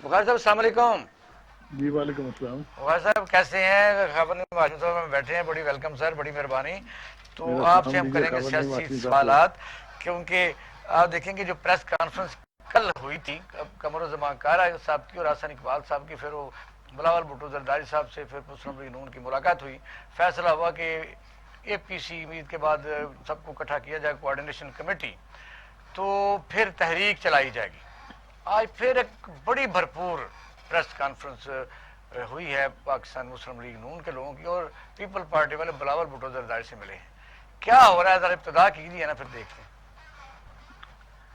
बुखारी साहब अस्सलाम वालेकुम। जी वालेकुम अस्सलाम। बुखारी साहब कैसे हैं? खबर नहीं वाशिंग साहब में बैठे हैं, बड़ी वेलकम सर, बड़ी मेहरबानी। तो मेरा आपसे सलाम हम दीजिए करेंगे खबर नहीं सियासी वाशिंग साहब को। सवालात, क्योंकि आप देखेंगे जो प्रेस कॉन्फ्रेंस कल हुई थी कमरुज़्ज़मान कारा साहब की और हसन इकबाल साहब की, फिर वो बिलावल भुट्टो जरदारी साहब से फिर मुस्लिम लीग नून की मुलाकात हुई। फैसला हुआ कि APC ईद के बाद सबको इकट्ठा किया जाए, कोऑर्डिनेशन कमेटी, तो फिर तहरीक चलाई जाएगी। आज फिर एक बड़ी भरपूर प्रेस कॉन्फ्रेंस हुई है पाकिस्तान मुस्लिम लीग नून के लोगों की, और पीपल पार्टी वाले बिलावल भुट्टो जरदारी से मिले हैं। क्या हो रहा है, जरा इब्तिदा कीजिए ना, फिर देखते हैं।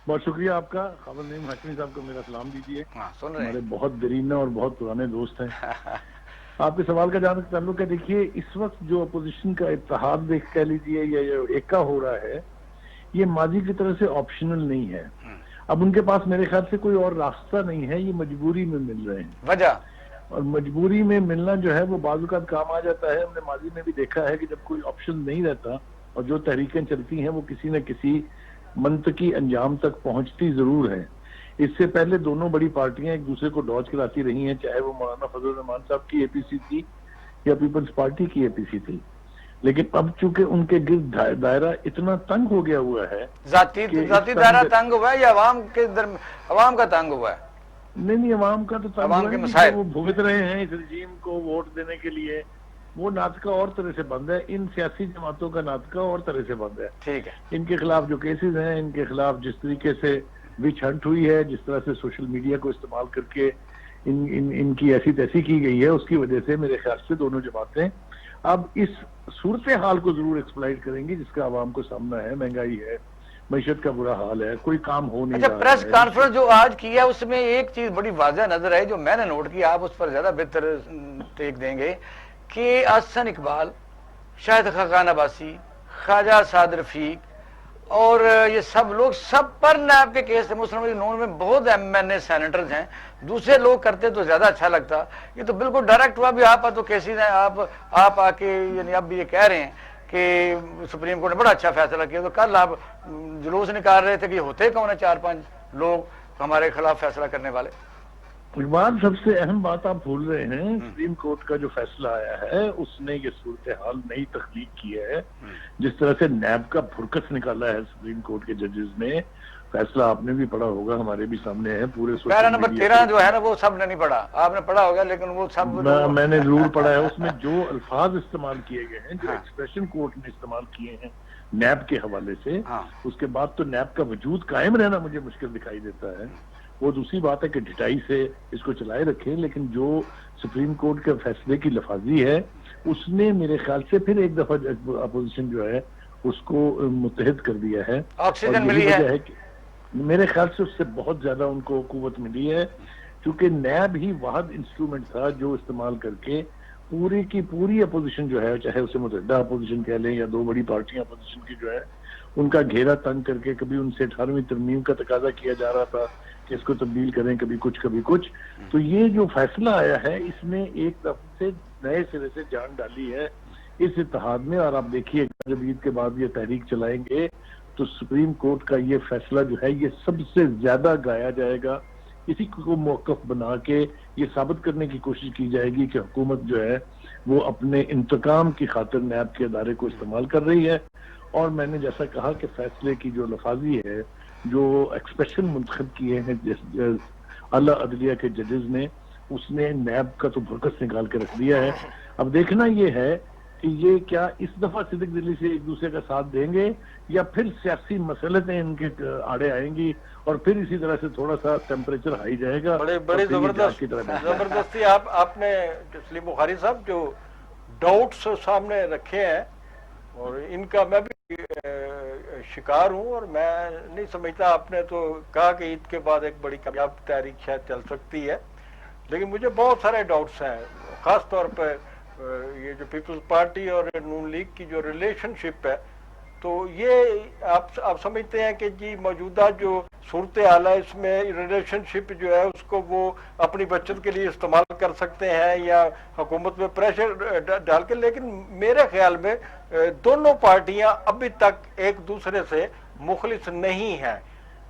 बहुत शुक्रिया आपका। खबर नहीं हाशमी साहब को मेरा सलाम दीजिए। हाँ, सुन रहे हमारे हैं। बहुत दरीना और बहुत पुराने दोस्त हैं। आपके सवाल का जहाँ तक ताल्लुक है, देखिए इस वक्त जो अपोजिशन का इत्तेहाद देख कह लीजिए या जो एका हो रहा है, ये माजी की तरह से ऑप्शनल नहीं है। अब उनके पास मेरे ख्याल से कोई और रास्ता नहीं है, ये मजबूरी में मिल रहे हैं। वजह और मजबूरी में मिलना जो है वो बाज़-औक़ात काम आ जाता है। हमने माजी में भी देखा है कि जब कोई ऑप्शन नहीं रहता और जो तहरीकें चलती हैं वो किसी न किसी मंतकी अंजाम तक पहुंचती जरूर है। इससे पहले दोनों बड़ी पार्टियां एक दूसरे को डॉज कराती रही हैं, चाहे वो मौलाना फजल रहमान साहब की APC थी या पीपल्स पार्टी की APC थी। लेकिन अब चूंकि उनके गिर्द दायरा इतना तंग हो गया हुआ है, जाती दायरा तंग हुआ है या अवाम का तंग हुआ है? नहीं, अवाम का तो तंग अवाम हुआ के है, मसाइल वो भुगत रहे हैं इस रजीम को वोट देने के लिए। वो नाटका और तरह से बंद है, इन सियासी जमातों का नाटका और तरह से बंद है। ठीक है। इनके खिलाफ जो केसेस हैं, इनके खिलाफ जिस तरीके से विच हंट हुई है, जिस तरह से सोशल मीडिया को इस्तेमाल करके इनकी ऐसी तैसी की गई है, उसकी वजह से मेरे ख्याल से दोनों जमातें अब इस सूरत हाल को जरूर एक्सप्लॉइट करेंगी जिसका आवाम को सामना है। महंगाई है, मईशत का बुरा हाल है, कोई काम हो नहीं रहा है। प्रेस कॉन्फ्रेंस जो आज की है उसमें एक चीज बड़ी वाज़ह नजर आई, जो मैंने नोट की, आप उस पर ज्यादा बेहतर टेक देंगे, कि हसन इकबाल, शाहिद खाकान अब्बासी, ख्वाजा साद रफीक और ये सब लोग, सब पर नैब के केस है। मुस्लिम लीग नून में बहुत MNA सेनेटर्स हैं, दूसरे लोग करते तो ज्यादा अच्छा लगता। ये तो बिल्कुल डायरेक्ट हुआ भी आप तो केसेस हैं, आप आके यानी अब ये कह रहे हैं कि सुप्रीम कोर्ट ने बड़ा अच्छा फैसला किया, तो कल आप जुलूस निकाल रहे थे कि होते कौन है 4-5 लोग हमारे खिलाफ फैसला करने वाले। इकबाल, सबसे अहम बात आप भूल रहे हैं, सुप्रीम कोर्ट का जो फैसला आया है उसने ये सूरत हाल नई तख्लीक की है। जिस तरह से नैब का फुरकस निकाला है सुप्रीम कोर्ट के जजेस ने, फैसला आपने भी पढ़ा होगा, हमारे भी सामने है पूरे। पैरा नंबर 13 जो है ना, वो सब ने नहीं पढ़ा, आपने पढ़ा होगा, लेकिन वो सब मैंने जरूर पढ़ा है। उसमें जो अल्फाज इस्तेमाल किए गए हैं, जो एक्सप्रेशन कोर्ट ने इस्तेमाल किए हैं नैब के हवाले से, उसके बाद तो नैब का वजूद कायम रहना मुझे मुश्किल दिखाई देता है। वो दूसरी बात है कि ढिठाई से इसको चलाए रखें, लेकिन जो सुप्रीम कोर्ट के फैसले की लफाजी है उसने मेरे ख्याल से फिर एक दफा अपोजिशन जो है उसको मुत्तहिद कर दिया है। ऑक्सीजन मिली है कि मेरे ख्याल से उससे बहुत ज्यादा उनको कुव्वत मिली है, क्योंकि नैब ही वाहिद इंस्ट्रूमेंट था जो इस्तेमाल करके पूरी की पूरी अपोजिशन जो है, चाहे उसे मुतहदा अपोजिशन कह लें या दो बड़ी पार्टियां अपोजिशन की जो है, उनका घेरा तंग करके कभी उनसे 18वीं तरमीम का तकाजा किया जा रहा था कि इसको तब्दील करें, कभी कुछ। तो ये जो फैसला आया है इसने एक तरफ से नए सिरे से जान डाली है इस इत्तेहाद में। और आप देखिए जब ईद के बाद ये तहरीक चलाएंगे तो सुप्रीम कोर्ट का ये फैसला जो है ये सबसे ज्यादा गाया जाएगा। इसी को मौकफ बना के ये साबित करने की कोशिश की जाएगी कि हुकूमत जो है वो अपने इंतकाम की खातिर नैब के अदारे को इस्तेमाल कर रही है। और मैंने जैसा कहा कि फैसले की जो लफाजी है, जो एक्सप्रेशन मुंतखब किए हैं आला अदलिया के जजेस ने, उसने नैब का तो भुरकस निकाल के रख दिया है। अब देखना ये है कि ये क्या इस दफा सिद्दीक दिली से एक दूसरे का साथ देंगे या फिर सियासी मसलतें इनके आड़े आएंगी और फिर इसी तरह से थोड़ा सा टेम्परेचर हाई जाएगा। बड़े जबरदस्ती आपने सलीम बुखारी साहब जो डाउट्स सामने रखे हैं, और इनका मैं भी शिकार हूं, और मैं नहीं समझता। आपने तो कहा कि ईद के बाद एक बड़ी कामयाब तहरीक शायद चल सकती है, लेकिन मुझे बहुत सारे डाउट्स हैं, खास तौर पर ये जो पीपल्स पार्टी और नून लीग की जो रिलेशनशिप है। तो ये आप समझते हैं कि जी मौजूदा जो सूरत हाल है इसमें रिलेशनशिप जो है उसको वो अपनी बचत के लिए इस्तेमाल कर सकते हैं या हुकूमत में प्रेशर डाल के। लेकिन मेरे ख्याल में दोनों पार्टियां अभी तक एक दूसरे से मुखलिस नहीं हैं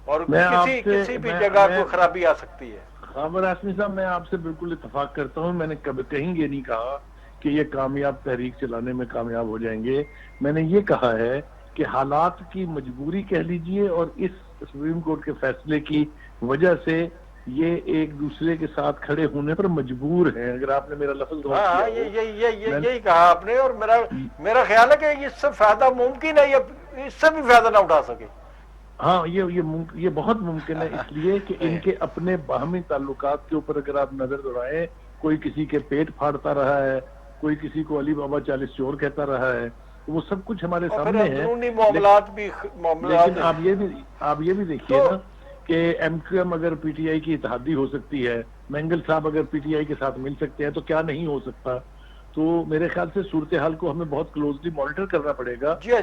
और किसी भी जगह को खराबी आ सकती है। خابر ہاشمی صاحب، میں آپ سے بالکل اتفاق کرتا ہوں. میں نے کبھی کہیں یہ نہیں کہا کہ یہ کامیاب تحریک چلانے میں کامیاب ہو جائیں گے. میں نے یہ کہا ہے کہ حالات کی مجبوری کہہ لیجئے اور اس سپریم کورٹ کے فیصلے کی وجہ سے یہ ایک دوسرے کے ساتھ کھڑے ہونے پر مجبور ہیں. اگر آپ نے میرا لفظ غور کیا ہو. یہی کہا آپ نے، اور میرا خیال ہے کہ اس سے فائدہ ممکن ہے، یہ اس سے بھی فائدہ نہ اٹھا سکے. ہاں، یہ بہت ممکن ہے، اس لیے کہ ان کے اپنے باہمی تعلقات کے اوپر اگر آپ نظر دوڑائیں، کوئی کسی کے پیٹ پھاڑتا رہا ہے، کوئی کسی کو علی بابا 40 چور کہتا رہا ہے، وہ سب کچھ ہمارے سامنے ہے. لیکن آپ یہ بھی دیکھیے نا کہ ایم کیو ایم اگر پی ٹی آئی کی اتحادی ہو سکتی ہے، مینگل صاحب اگر پی ٹی آئی کے ساتھ مل سکتے ہیں، تو کیا نہیں ہو سکتا. تو میرے خیال سے صورتحال کو ہمیں بہت کلوزلی مانیٹر کرنا پڑے گا. اچھا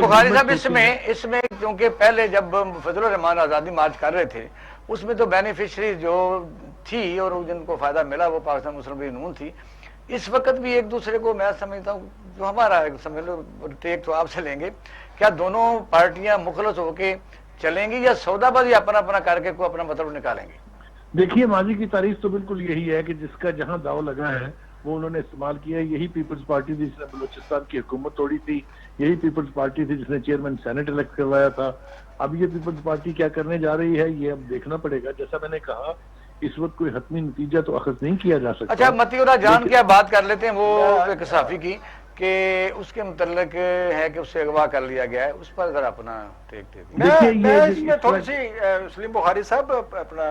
بخاری صاحب، اس میں کیونکہ پہلے جب فضل الرحمان آزادی مارچ کر رہے تھے، اس میں تو بینیفیشری جو تھی اور جن کو فائدہ ملا وہ پاکستان مسلم لیگ نون تھی. اس وقت بھی ایک دوسرے کو میں سمجھتا ہوں جو ہمارا سمجھ لو ٹیک تو آپ سے لیں گے، کیا دونوں پارٹیاں مخلص ہو کے چلیں گی یا سودا بازی اپنا اپنا کر کے کوئی اپنا مطلب نکالیں گے؟ دیکھیے، ماضی کی تاریخ تو بالکل یہی ہے کہ جس کا جہاں داؤ لگا ہے وہ انہوں نے استعمال کیا ہے. یہی پیپلز پارٹی تھی جس نے بلوچستان کی حکومت توڑی تھی، یہی پیپلز پارٹی تھی جس نے چیئرمین سینٹ الیکٹ کروایا تھا. اب یہ پیپلز پارٹی کیا کرنے جا رہی ہے یہ اب دیکھنا پڑے گا. جیسا میں نے کہا، اس وقت کوئی حتمی نتیجہ تو اخذ نہیں کیا جا سکتا. اچھا، متی اللہ جان کیا بات کر لیتے ہیں وہ ایک صحافی کی کہ اس کے متعلق ہے کہ اسے اغوا کر لیا گیا ہے، اس پر ذرا اپنا ٹیک دے دیں. میں اس میں تھوڑی سی سلیم بخاری صاحب اپنا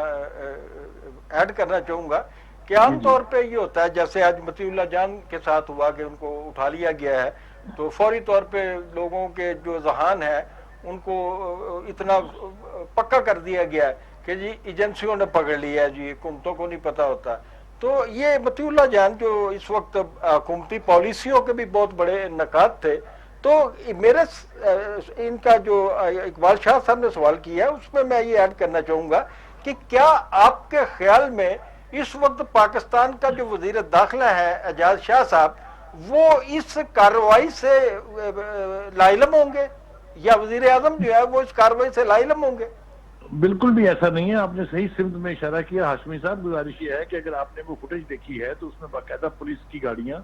ایڈ کرنا چاہوں گا کہ عام طور پہ یہ ہوتا ہے، جیسے آج متی اللہ جان کے ساتھ ہوا کہ ان کو اٹھا لیا گیا ہے، تو فوری طور پہ لوگوں کے جو ذہان ہے ان کو اتنا پکا کر دیا گیا ہے کہ جی ایجنسیوں نے پکڑ لیا ہے، جی حکومتوں کو نہیں پتا ہوتا. تو یہ متی اللہ جان جو اس وقت حکومتی پالیسیوں کے بھی بہت بڑے نکات تھے. تو میرے ان کا جو اقبال شاہ صاحب نے سوال کیا ہے اس میں یہ ایڈ کرنا چاہوں گا کہ کیا آپ کے خیال میں اس وقت پاکستان کا جو وزیر داخلہ ہے اعجاز شاہ صاحب، وہ اس کارروائی سے لاعلم ہوں گے، یا وزیر اعظم جو ہے وہ اس کارروائی سے لاعلم ہوں گے؟ بالکل بھی ایسا نہیں ہے. آپ نے صحیح سمت میں اشارہ کیا ہاشمی صاحب. گزارش یہ ہے کہ اگر آپ نے وہ فوٹیج دیکھی ہے تو اس میں باقاعدہ پولیس کی گاڑیاں،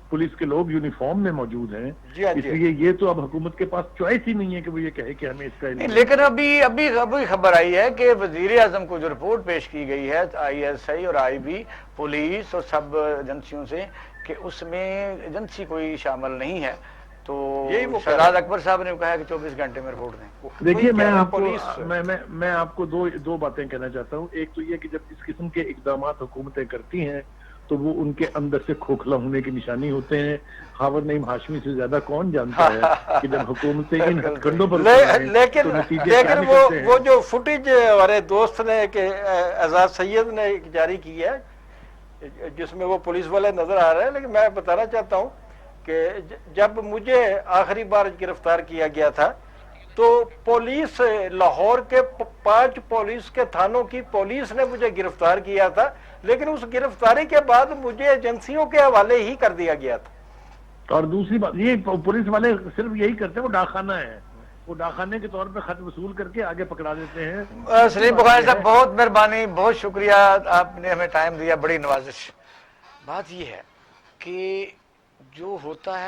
پولیس کے لوگ یونیفارم میں موجود ہیں. اس لیے یہ تو اب حکومت کے پاس چوائس ہی نہیں ہے کہ وہ یہ کہے کہ ہمیں اس کا. لیکن ابھی خبر آئی ہے کہ وزیر اعظم کو جو رپورٹ پیش کی گئی ہے آئی ایس آئی اور آئی بی، پولیس اور سب ایجنسیوں سے، کہ اس میں ایجنسی کوئی شامل نہیں ہے. تو شہزاد اکبر صاحب نے کہا ہے کہ 24 گھنٹے میں رپورٹ دیں. دیکھیے، میں آپ کو دو باتیں کہنا چاہتا ہوں. ایک تو یہ کہ جب اس قسم کے اقدامات حکومتیں کرتی ہیں تو وہ ان کے اندر سے کھوکھلا ہونے کی نشانی ہوتے ہیں. خاور نعیم ہاشمی سے زیادہ کون جانتا ہے کہ جب حکومتیں ان ہتھ کنڈوں پر لیکن وہ جو فوٹیج ہمارے دوست نے کہ اعزاز سید نے جاری کی ہے جس میں وہ پولیس والے نظر آ رہے ہیں، لیکن میں بتانا چاہتا ہوں کہ جب مجھے آخری بار گرفتار کیا گیا تھا تو پولیس لاہور کے 5 پولیس کے تھانوں کی پولیس نے مجھے گرفتار کیا تھا، لیکن اس گرفتاری کے بعد مجھے ایجنسیوں کے حوالے ہی کر دیا گیا تھا. اور دوسری بات یہ پولیس والے صرف یہی کرتے ہیں، وہ ڈاکخانہ ہے، وہ ڈاکخانے کے طور پہ خط وصول کر کے آگے پکڑا دیتے ہیں. سلیم بخاری صاحب بہت مہربانی، بہت شکریہ، آپ نے ہمیں ٹائم دیا، بڑی نوازش. بات یہ ہے کہ جو ہوتا ہے